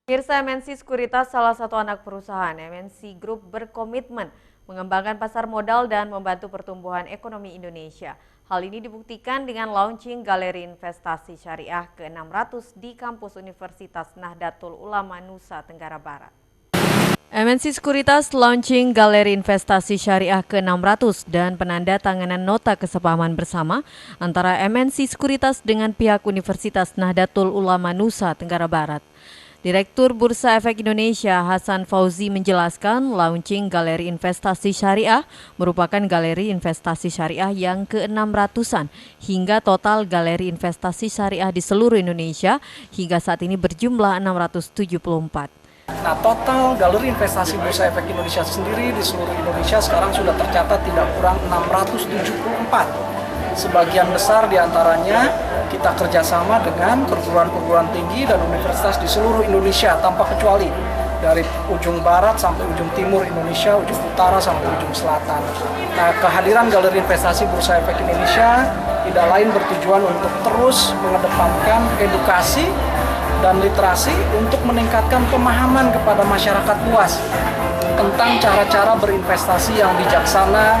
Pemirsa, MNC Sekuritas, salah satu anak perusahaan MNC Group, berkomitmen mengembangkan pasar modal dan membantu pertumbuhan ekonomi Indonesia. Hal ini dibuktikan dengan launching Galeri Investasi Syariah ke-600 di kampus Universitas Nahdlatul Ulama, Nusa Tenggara Barat. MNC Sekuritas launching Galeri Investasi Syariah ke-600 dan penandatanganan nota kesepahaman bersama antara MNC Sekuritas dengan pihak Universitas Nahdlatul Ulama, Nusa Tenggara Barat. Direktur Bursa Efek Indonesia Hasan Fauzi menjelaskan launching Galeri Investasi Syariah merupakan galeri investasi syariah yang ke-600-an hingga total galeri investasi syariah di seluruh Indonesia hingga saat ini berjumlah 674. Nah, total galeri investasi Bursa Efek Indonesia sendiri di seluruh Indonesia sekarang sudah tercatat tidak kurang 674. Sebagian besar diantaranya kita kerjasama dengan perguruan-perguruan tinggi dan universitas di seluruh Indonesia tanpa kecuali, dari ujung barat sampai ujung timur Indonesia, ujung utara sampai ujung selatan. Nah, kehadiran Galeri Investasi Bursa Efek Indonesia tidak lain bertujuan untuk terus mengedepankan edukasi dan literasi untuk meningkatkan pemahaman kepada masyarakat luas tentang cara-cara berinvestasi yang bijaksana,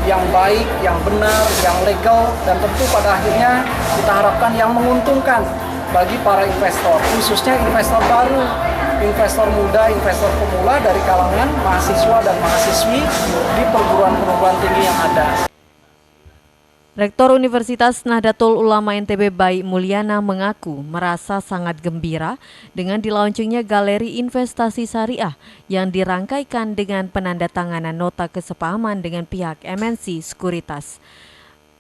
yang baik, yang benar, yang legal, dan tentu pada akhirnya kita harapkan yang menguntungkan bagi para investor, khususnya investor baru, investor muda, investor pemula dari kalangan mahasiswa dan mahasiswi di perguruan-perguruan tinggi yang ada. Rektor Universitas Nahdlatul Ulama NTB Baik Mulyana mengaku merasa sangat gembira dengan dilaunchingnya Galeri Investasi Syariah yang dirangkaikan dengan penandatanganan nota kesepahaman dengan pihak MNC Sekuritas.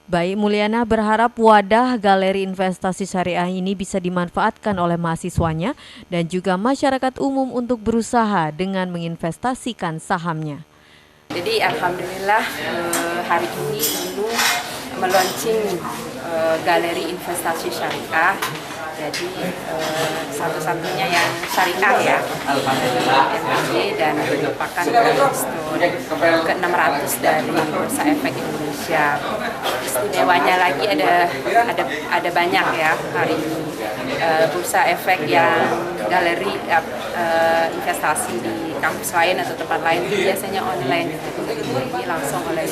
Baik Mulyana berharap wadah Galeri Investasi Syariah ini bisa dimanfaatkan oleh mahasiswanya dan juga masyarakat umum untuk berusaha dengan menginvestasikan sahamnya. Jadi alhamdulillah hari ini dulu meluncing Galeri Investasi Syariah, jadi satu-satunya yang syariah ya, MNC, dan merupakan milestone ke-600 dari Bursa Efek Indonesia. Istimewanya lagi ada banyak ya hari ini Bursa Efek yang galeri investasi di kampus lain atau tempat lain biasanya online, jadi langsung oleh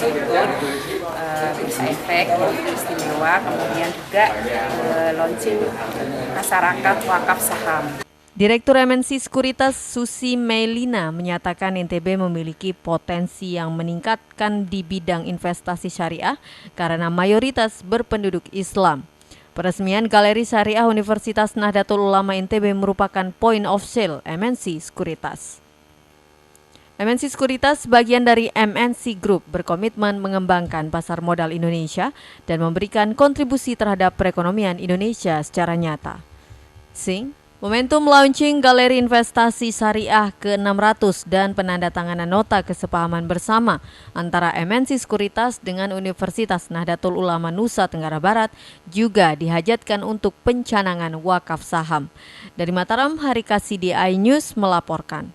Bursa Efek yang istimewa, kemudian juga launching masyarakat wakaf saham. Direktur MNC Sekuritas Susi Melina menyatakan NTB memiliki potensi yang meningkatkan di bidang investasi syariah karena mayoritas berpenduduk Islam. Peresmian Galeri Syariah Universitas Nahdlatul Ulama NTB merupakan point of sale MNC Sekuritas. MNC Sekuritas, bagian dari MNC Group, berkomitmen mengembangkan pasar modal Indonesia dan memberikan kontribusi terhadap perekonomian Indonesia secara nyata. Momentum launching Galeri Investasi Syariah ke-600 dan penandatanganan nota kesepahaman bersama antara MNC Sekuritas dengan Universitas Nahdlatul Ulama Nusa Tenggara Barat juga dihajatkan untuk pencanangan wakaf saham. Dari Mataram, Harikasi iNews melaporkan.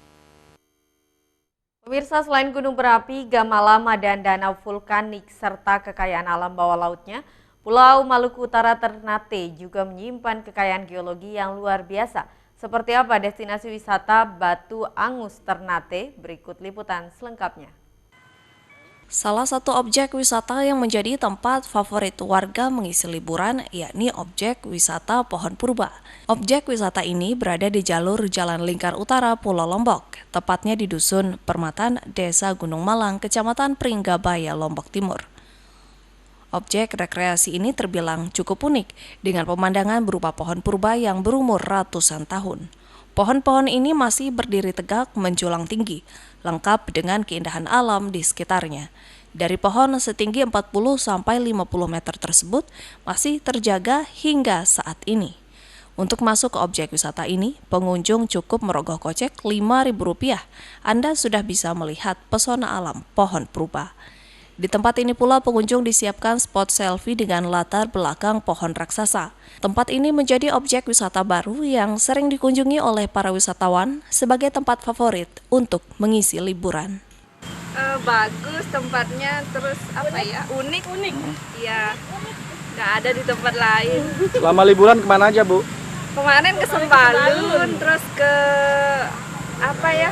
Pemirsa, selain gunung berapi, Gamalama dan danau vulkanik serta kekayaan alam bawah lautnya, Pulau Maluku Utara Ternate juga menyimpan kekayaan geologi yang luar biasa. Seperti apa destinasi wisata Batu Angus Ternate? Berikut liputan selengkapnya. Salah satu objek wisata yang menjadi tempat favorit warga mengisi liburan yakni objek wisata Pohon Purba. Objek wisata ini berada di jalur Jalan Lingkar Utara Pulau Lombok, tepatnya di Dusun Permatan, Desa Gunung Malang, Kecamatan Pringgabaya, Lombok Timur. Objek rekreasi ini terbilang cukup unik dengan pemandangan berupa pohon purba yang berumur ratusan tahun. Pohon-pohon ini masih berdiri tegak menjulang tinggi, lengkap dengan keindahan alam di sekitarnya. Dari pohon setinggi 40-50 meter tersebut masih terjaga hingga saat ini. Untuk masuk ke objek wisata ini, pengunjung cukup merogoh kocek Rp5.000. Anda sudah bisa melihat pesona alam pohon purba. Di tempat ini pula pengunjung disiapkan spot selfie dengan latar belakang pohon raksasa. Tempat ini menjadi objek wisata baru yang sering dikunjungi oleh para wisatawan sebagai tempat favorit untuk mengisi liburan. Bagus tempatnya, terus unik. Iya, nggak ada di tempat lain. Selama liburan kemana aja, Bu? Kemarin ke Sembalun, terus ke apa ya?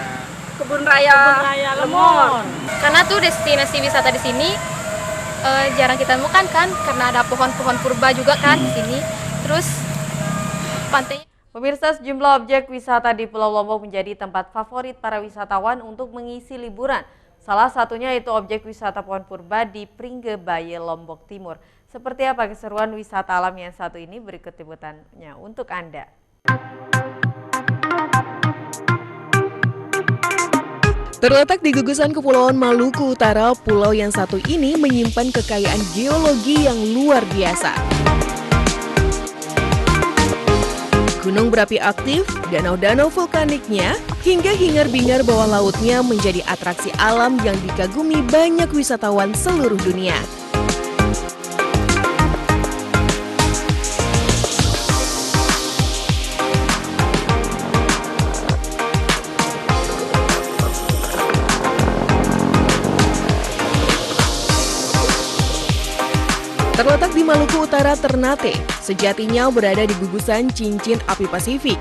Kebun Raya Lemon. Karena tuh destinasi wisata di sini jarang kita temukan kan, karena ada pohon-pohon purba juga kan di sini. Terus pantainya. Pemirsa, sejumlah objek wisata di Pulau Lombok menjadi tempat favorit para wisatawan untuk mengisi liburan. Salah satunya itu objek wisata pohon purba di Pringgebaye, Lombok Timur. Seperti apa keseruan wisata alam yang satu ini? Berikut liputannya untuk Anda. Terletak di gugusan Kepulauan Maluku Utara, pulau yang satu ini menyimpan kekayaan geologi yang luar biasa. Gunung berapi aktif, danau-danau vulkaniknya, hingga hingar-bingar bawah lautnya menjadi atraksi alam yang dikagumi banyak wisatawan seluruh dunia. Terletak di Maluku Utara, Ternate, sejatinya berada di gugusan cincin api Pasifik.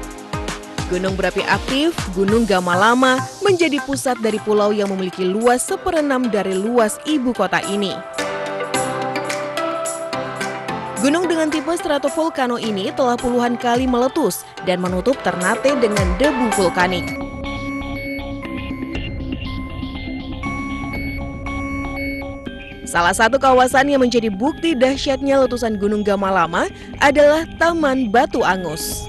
Gunung berapi aktif, Gunung Gamalama, menjadi pusat dari pulau yang memiliki luas 1/6 dari luas ibu kota ini. Gunung dengan tipe stratovolcano ini telah puluhan kali meletus dan menutup Ternate dengan debu vulkanik. Salah satu kawasan yang menjadi bukti dahsyatnya letusan Gunung Gamalama adalah Taman Batu Angus.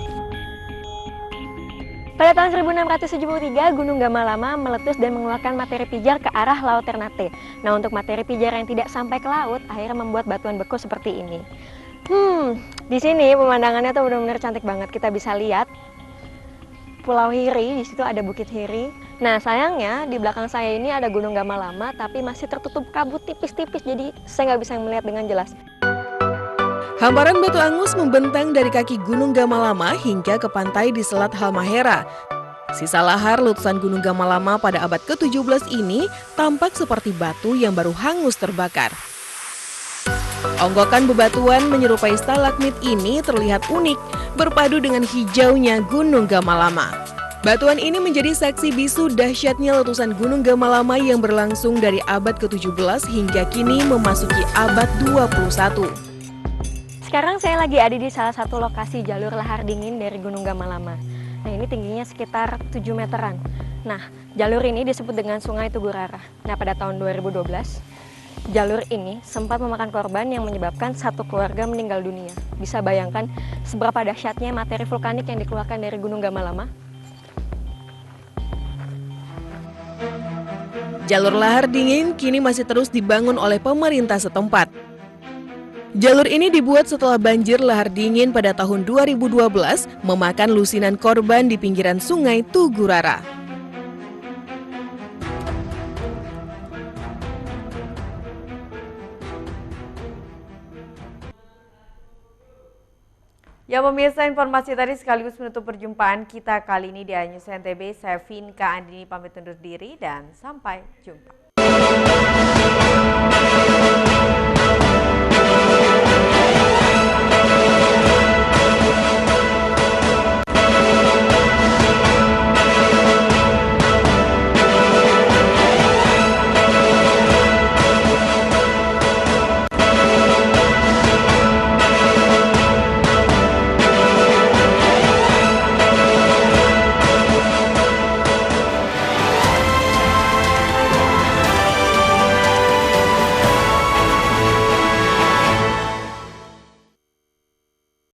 Pada tahun 1673, Gunung Gamalama meletus dan mengeluarkan materi pijar ke arah Laut Ternate. Nah, untuk materi pijar yang tidak sampai ke laut, akhirnya membuat batuan beku seperti ini. Di sini pemandangannya tuh benar-benar cantik banget. Kita bisa lihat Pulau Hiri, di situ ada Bukit Hiri. Nah, sayangnya di belakang saya ini ada Gunung Gamalama, tapi masih tertutup kabut tipis-tipis, jadi saya nggak bisa melihat dengan jelas. Hamparan batu angus membentang dari kaki Gunung Gamalama hingga ke pantai di Selat Halmahera. Sisa lahar letusan Gunung Gamalama pada abad ke-17 ini tampak seperti batu yang baru hangus terbakar. Onggokan bebatuan menyerupai stalagmit ini terlihat unik, berpadu dengan hijaunya Gunung Gamalama. Batuan ini menjadi saksi bisu dahsyatnya letusan Gunung Gamalama yang berlangsung dari abad ke-17 hingga kini memasuki abad 21. Sekarang saya lagi ada di salah satu lokasi jalur lahar dingin dari Gunung Gamalama. Nah, ini tingginya sekitar 7 meteran. Nah, jalur ini disebut dengan Sungai Tugurara. Nah, pada tahun 2012, jalur ini sempat memakan korban yang menyebabkan satu keluarga meninggal dunia. Bisa bayangkan seberapa dahsyatnya materi vulkanik yang dikeluarkan dari Gunung Gamalama? Jalur lahar dingin kini masih terus dibangun oleh pemerintah setempat. Jalur ini dibuat setelah banjir lahar dingin pada tahun 2012 memakan lusinan korban di pinggiran Sungai Tugurara. Ya pemirsa, informasi tadi sekaligus menutup perjumpaan kita kali ini di iNews NTB. Saya Vinka Andini pamit undur diri dan sampai jumpa.